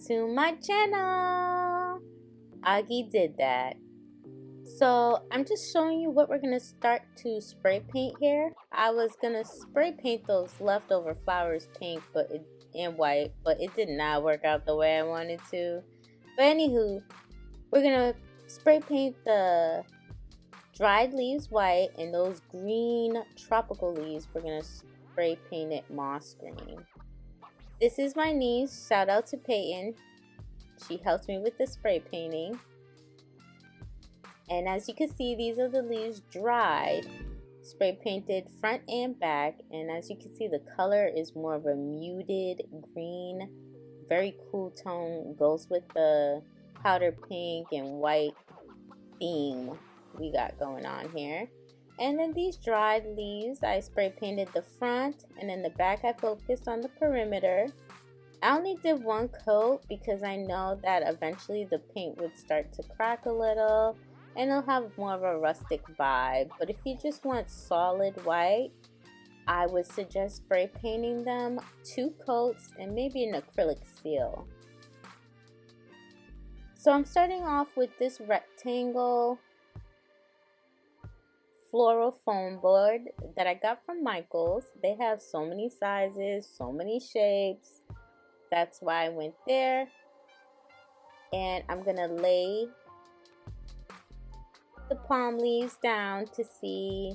to my channel. Augie did that. So I'm just showing you what we're going to start to spray paint here. I was going to spray paint those leftover flowers pink and white, but it did not work out the way I wanted to. But anywho, we're going to spray paint the dried leaves white, and those green tropical leaves we're going to spray paint it moss green. This is my niece. Shout out to Peyton. She helps me with the spray painting. And as you can see, these are the leaves dried, spray painted front and back. And as you can see, the color is more of a muted green, very cool tone. Goes with the powder pink and white theme we got going on here. And then these dried leaves, I spray painted the front, and in the back I focused on the perimeter. I only did one coat because I know that eventually the paint would start to crack a little and it'll have more of a rustic vibe. But if you just want solid white, I would suggest spray painting them 2 coats and maybe an acrylic seal. So I'm starting off with this rectangle floral foam board that I got from Michael's. They have so many sizes, so many shapes. That's why I went there. And I'm gonna lay the palm leaves down to see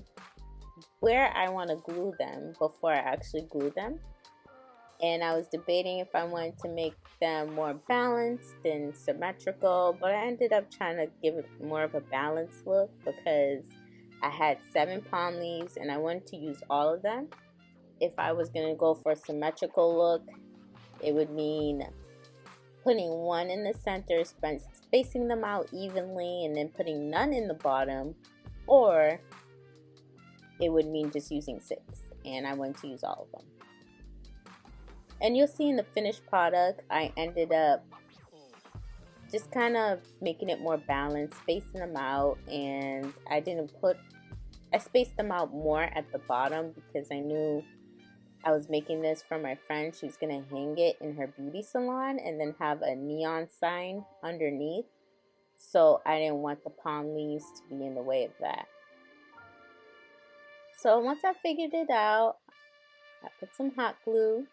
where I want to glue them before I actually glue them. And I was debating if I wanted to make them more balanced and symmetrical, but I ended up trying to give it more of a balanced look because I had 7 palm leaves and I wanted to use all of them. If I was going to go for a symmetrical look, it would mean putting 1 in the center, spacing them out evenly, and then putting none in the bottom, or it would mean just using 6, and I wanted to use all of them. And you'll see in the finished product, I ended up just kind of making it more balanced, spacing them out, and I spaced them out more at the bottom because I knew I was making this for my friend. She was going to hang it in her beauty salon and then have a neon sign underneath. So I didn't want the palm leaves to be in the way of that. So once I figured it out, I put some hot glue.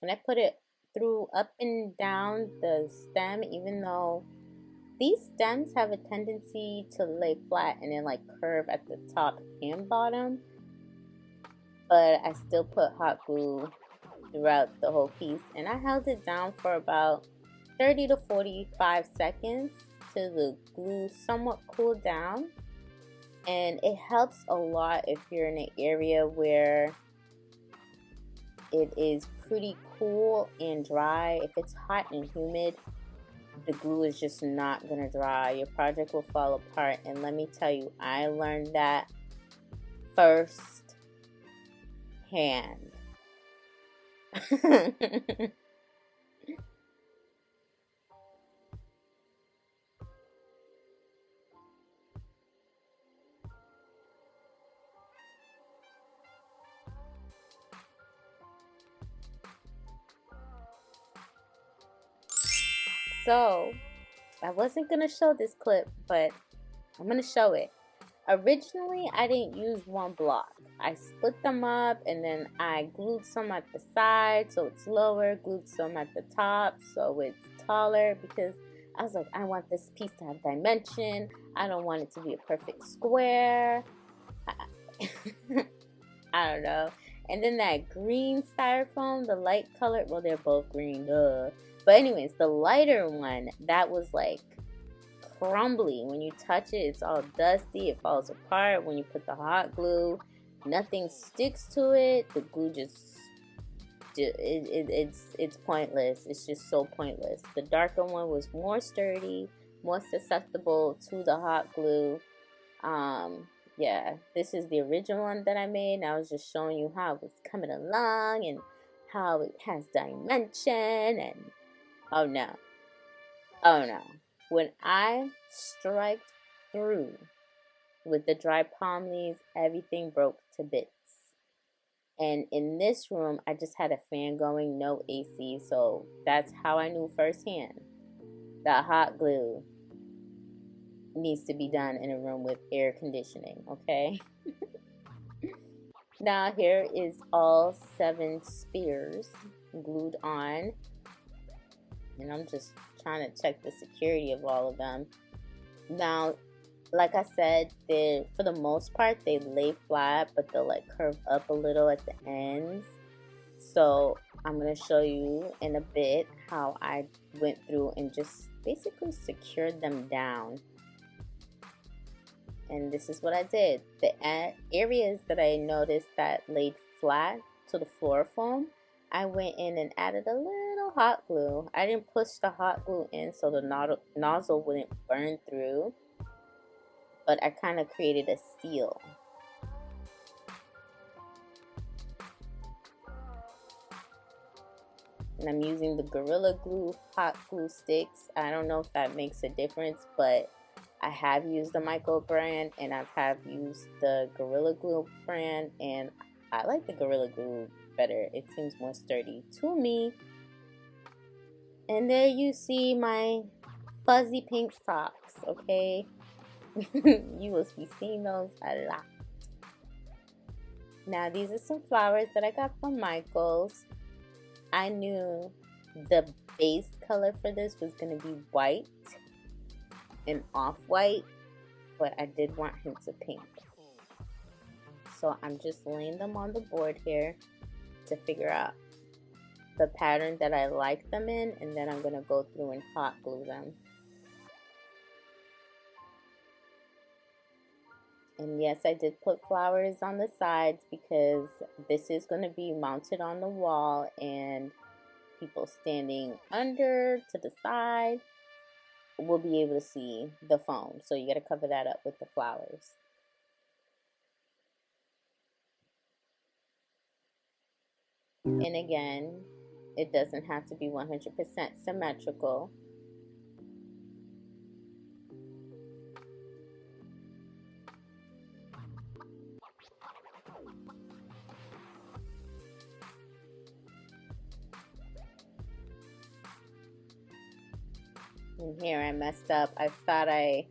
And I put it through up and down the stem, even though these stems have a tendency to lay flat and then like curve at the top and bottom. But I still put hot glue throughout the whole piece, and I held it down for about 30 to 45 seconds till the glue somewhat cooled down. And it helps a lot if you're in an area where it is pretty cool and dry. If it's hot and humid, the glue is just not gonna dry. Your project will fall apart. And let me tell you, I learned that first hand. So I wasn't gonna show this clip, but I'm gonna show it. Originally, I didn't use 1 block. I split them up and then I glued some at the side so it's lower, glued some at the top so it's taller, because I was like, I want this piece to have dimension. I don't want it to be a perfect square. I don't know. And then that green styrofoam, the light colored, well, they're both green, duh. But anyways, the lighter one, that was like crumbly. When you touch it, it's all dusty. It falls apart. When you put the hot glue, nothing sticks to it. The glue just, it's pointless. It's just so pointless. The darker one was more sturdy, more susceptible to the hot glue. Yeah, this is the original one that I made, and I was just showing you how it was coming along and how it has dimension. And oh no, when I striked through with the dry palm leaves, everything broke to bits. And in this room, I just had a fan going, no AC. So that's how I knew firsthand that hot glue needs to be done in a room with air conditioning, okay? Now here is all 7 spears glued on. And I'm just trying to check the security of all of them. Now, like I said, they, for the most part, they lay flat, but they'll like curve up a little at the ends. So I'm going to show you in a bit how I went through and just basically secured them down. And this is what I did. The areas that I noticed that laid flat to the floor foam, I went in and added a little hot glue. I didn't push the hot glue in so the nozzle wouldn't burn through, but I kind of created a seal. And I'm using the Gorilla Glue hot glue sticks. I don't know if that makes a difference, but I have used the Michael brand and I have used the Gorilla Glue brand, and I like the Gorilla Glue better. It seems more sturdy to me. And there you see my fuzzy pink socks, okay? You will be seeing those a lot. Now these are some flowers that I got from Michael's. I knew the base color for this was going to be white and off-white, but I did want hints of pink. So I'm just laying them on the board here to figure out the pattern that I like them in, and then I'm going to go through and hot glue them. And yes, I did put flowers on the sides because this is going to be mounted on the wall, and people standing under to the side will be able to see the foam. So you got to cover that up with the flowers. And again, it doesn't have to be 100% symmetrical. And here I messed up. I thought I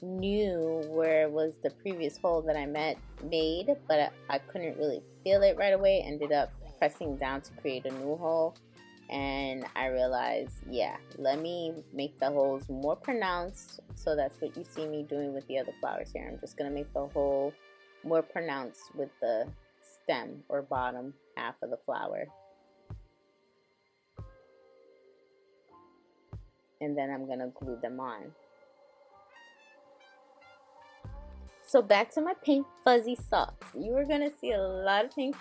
knew where was the previous hole that I made, but I couldn't really feel it right away. Ended up pressing down to create a new hole, and I realized, yeah, let me make the holes more pronounced. So that's what you see me doing with the other flowers here. I'm just gonna make the hole more pronounced with the stem or bottom half of the flower. And then I'm gonna glue them on. So back to my pink fuzzy socks. You are gonna see a lot of pink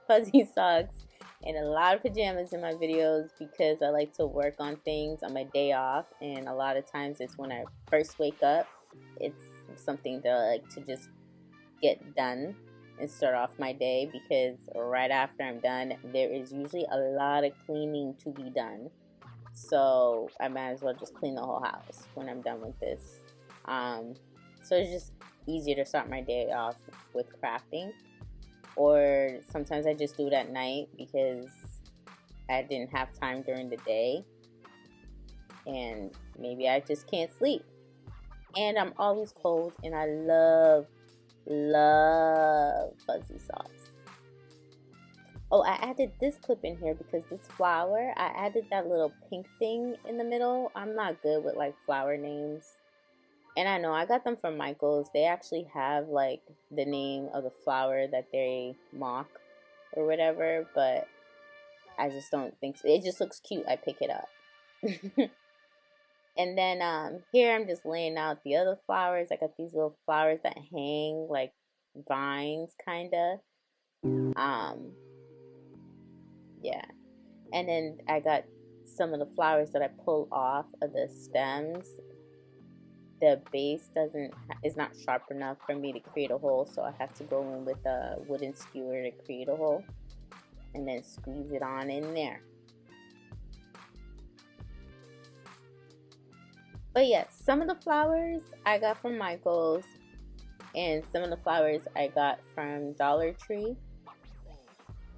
fuzzy socks and a lot of pajamas in my videos because I like to work on things on my day off, and a lot of times it's when I first wake up. It's something that I like to just get done and start off my day, because right after I'm done, there is usually a lot of cleaning to be done. So I might as well just clean the whole house when I'm done with this. So it's just easier to start my day off with crafting. Or sometimes I just do it at night because I didn't have time during the day. And maybe I just can't sleep. And I'm always cold, and I love fuzzy socks. Oh, I added this clip in here because this flower, I added that little pink thing in the middle. I'm not good with like flower names. And I know I got them from Michael's. They actually have like the name of the flower that they mock or whatever, but I just don't think so. It just looks cute. I pick it up. And then here I'm just laying out the other flowers. I got these little flowers that hang like vines kind of. Yeah, and then I got some of the flowers that I pulled off of the stems. The base is not sharp enough for me to create a hole, so I have to go in with a wooden skewer to create a hole and then squeeze it on in there. But yes, some of the flowers I got from Michael's, and some of the flowers I got from Dollar Tree.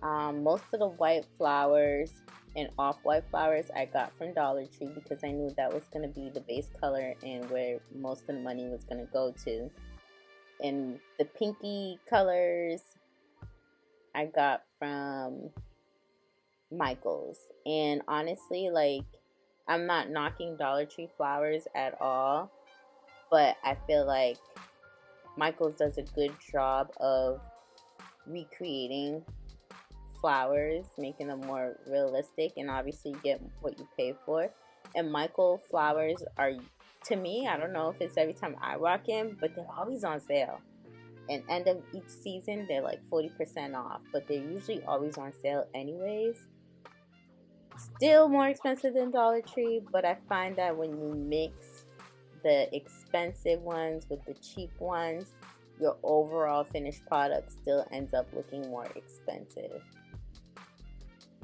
Most of the white flowers and off-white flowers I got from Dollar Tree because I knew that was going to be the base color and where most of the money was going to go to. And the pinky colors I got from Michael's. And honestly, like, I'm not knocking Dollar Tree flowers at all, but I feel like Michael's does a good job of recreating flowers, making them more realistic, and obviously you get what you pay for. And Michael flowers are, to me, I don't know if it's every time I walk in, but they're always on sale. And end of each season, they're like 40% off, but they're usually always on sale anyways. Still more expensive than Dollar Tree, but I find that when you mix the expensive ones with the cheap ones, your overall finished product still ends up looking more expensive.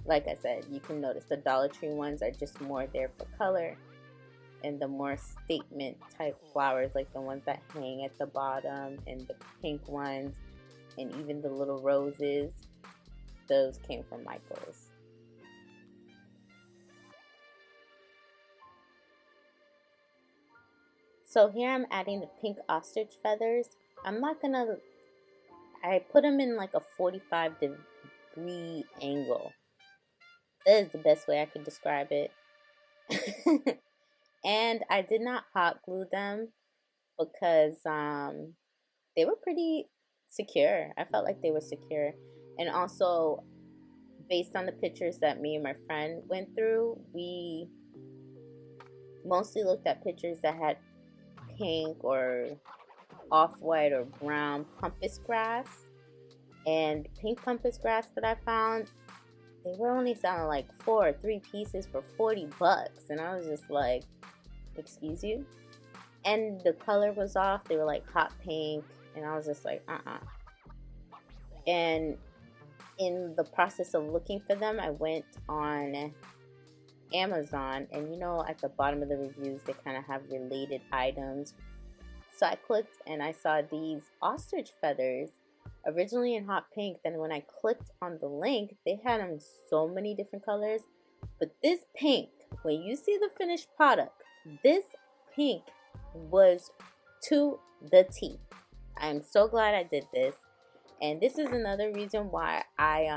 Like I said, you can notice the Dollar Tree ones are just more there for color, and the more statement type flowers, like the ones that hang at the bottom, and the pink ones, and even the little roses, those came from Michael's. So here I'm adding the pink ostrich feathers. I put them in like a 45-degree angle. That is the best way I could describe it. And I did not hot glue them because they were pretty secure. I felt like they were secure. And also, based on the pictures that me and my friend went through, we mostly looked at pictures that had pink or off-white or brown pampas grass. And pink pampas grass that I found, they were only selling like 4 or 3 pieces for $40. And I was just like, excuse you? And the color was off. They were like hot pink. And I was just like, And in the process of looking for them, I went on Amazon. And you know, at the bottom of the reviews, they kind of have related items. So I clicked and I saw these ostrich feathers, originally in hot pink. Then when I clicked on the link, they had them in so many different colors. But this pink, when you see the finished product, this pink was to the T. I am so glad I did this. And this is another reason why I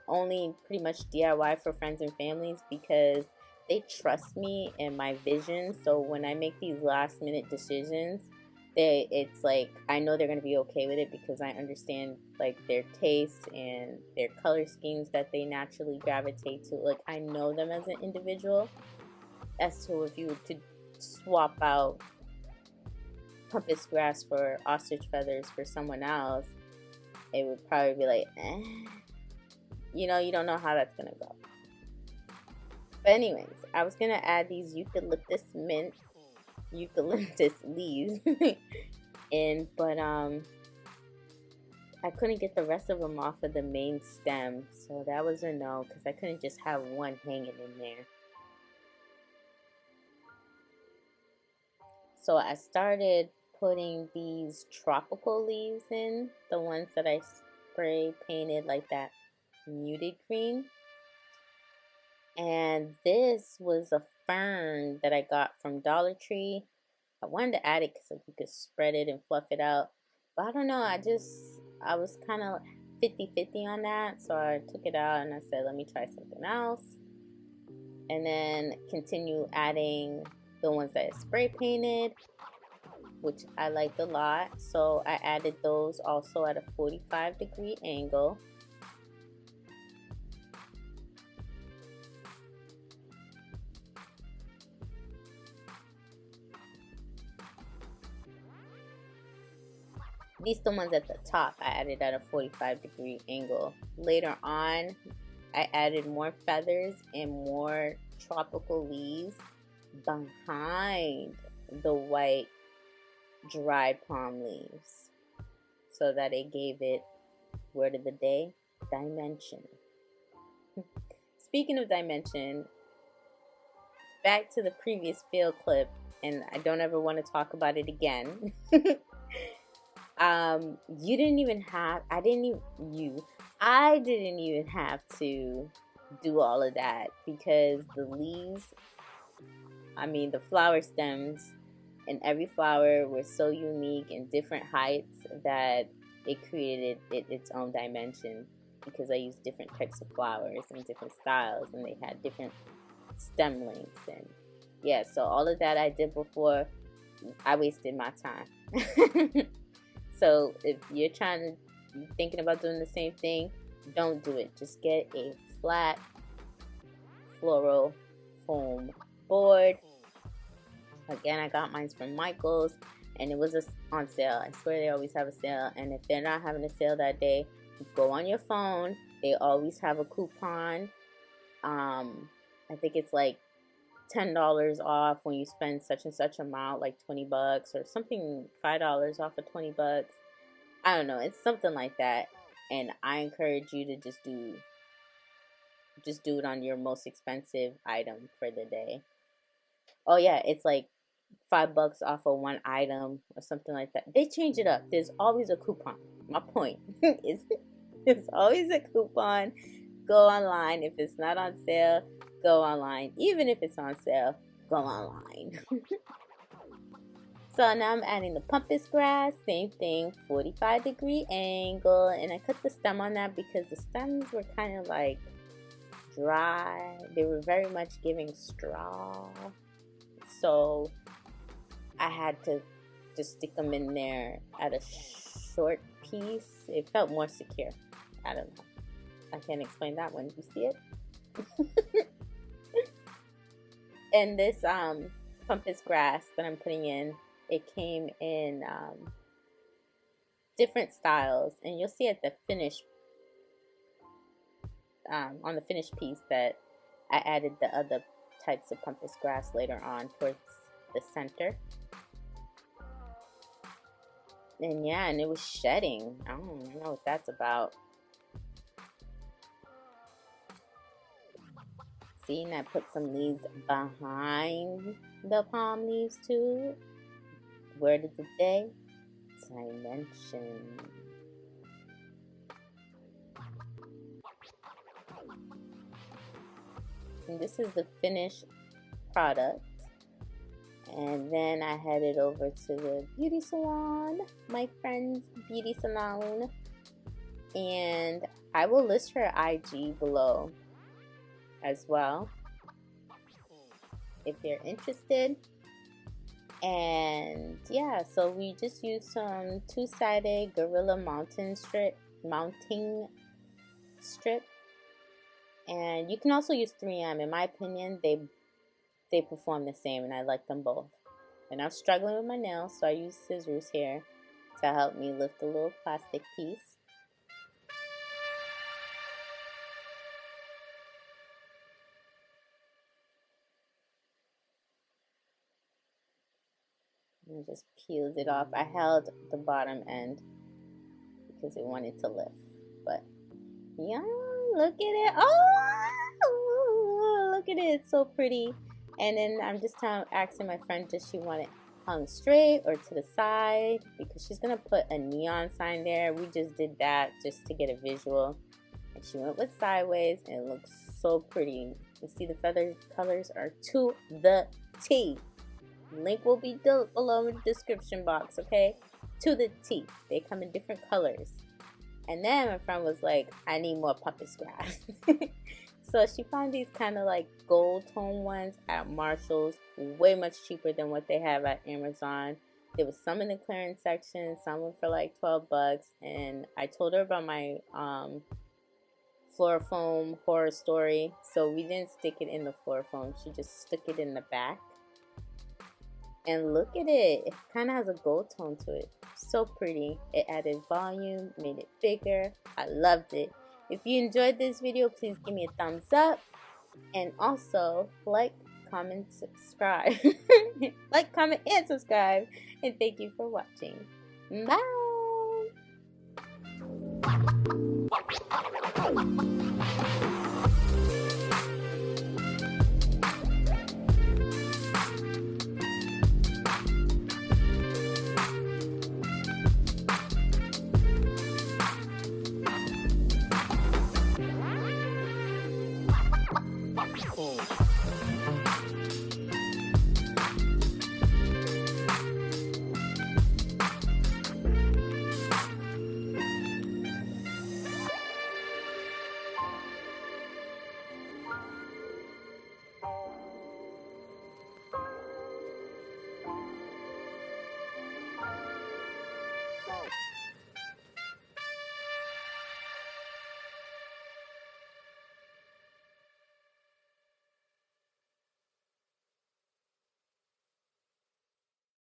only pretty much DIY for friends and families, because they trust me and my vision. So when I make these last minute decisions, it's like I know they're gonna be okay with it because I understand like their tastes and their color schemes that they naturally gravitate to. Like I know them as an individual. As to if you were to swap out pampas grass for ostrich feathers for someone else, it would probably be like, you know, you don't know how that's gonna go. But anyways, I was gonna add these eucalyptus leaves in, but I couldn't get the rest of them off of the main stem, so that was a no, because I couldn't just have one hanging in there. So I started putting these tropical leaves in, the ones that I spray painted like that muted green. And this was a fern that I got from Dollar Tree. I wanted to add it because you could spread it and fluff it out. But I don't know, I was kind of 50-50 on that. So I took it out and I said, let me try something else. And then continue adding the ones that I spray painted, which I liked a lot. So I added those also at a 45-degree angle. These the ones at the top I added at a 45-degree angle. Later on, I added more feathers and more tropical leaves behind the white dry palm leaves, so that it gave it, word of the day, dimension. Speaking of dimension, back to the previous field clip, and I don't ever want to talk about it again. I didn't even have to do all of that because the leaves, the flower stems and every flower were so unique and different heights that it created its own dimension, because I used different types of flowers and different styles, and they had different stem lengths. And yeah, so all of that I did before. I wasted my time. So if you're thinking about doing the same thing, don't do it. Just get a flat floral foam board. Again, I got mine from Michael's, and it was on sale. I swear they always have a sale. And if they're not having a sale that day, go on your phone. They always have a coupon. I think it's like $10 off when you spend such and such amount, like $20 or something, $5 off of $20. I don't know, it's something like that. And I encourage you to just do it on your most expensive item for the day. Oh yeah, it's like $5 off of one item or something like that. They change it up. There's always a coupon. My point is, there's always a coupon. Go online. If it's not on sale, go online. Even if it's on sale, go online. So now I'm adding the pampas grass. Same thing, 45-degree angle. And I cut the stem on that because the stems were kind of like dry. They were very much giving straw. So I had to just stick them in there at a short piece. It felt more secure. I don't know. I can't explain that one. You see it? And this pampas grass that I'm putting in, it came in different styles, and you'll see at the finish, on the finished piece, that I added the other types of pampas grass later on towards the center. And yeah, and it was shedding. I don't know what that's about. See, and I put some leaves behind the palm leaves too. Word of the day, dimension. And this is the finished product. And then I headed over to the beauty salon, my friend's beauty salon. And I will list her IG below as well if you're interested. And yeah, so we just used some two-sided Gorilla mounting strip, and you can also use 3M. In my opinion, they perform the same, and I like them both. And I'm struggling with my nails, so I use scissors here to help me lift the little plastic piece. And just peels it off. I held the bottom end because it wanted to lift. But yeah, look at it. Oh, look at it. It's so pretty. And then I'm just asking my friend, does she want it hung straight or to the side? Because she's going to put a neon sign there. We just did that just to get a visual. And she went with sideways, and it looks so pretty. You see the feather colors are to the T. Link will be below in the description box, okay? To the T. They come in different colors. And then my friend was like, I need more pampas grass. So she found these kind of like gold tone ones at Marshall's. Way much cheaper than what they have at Amazon. There was some in the clearance section. Some were for like $12. And I told her about my Florifoam horror story. So we didn't stick it in the Florifoam. She just stuck it in the back. And look at it. It kind of has a gold tone to it. So pretty. It added volume, made it bigger. I loved it. If you enjoyed this video, please give me a thumbs up. And also, like, comment, subscribe. Like, comment, and subscribe. And thank you for watching. Bye.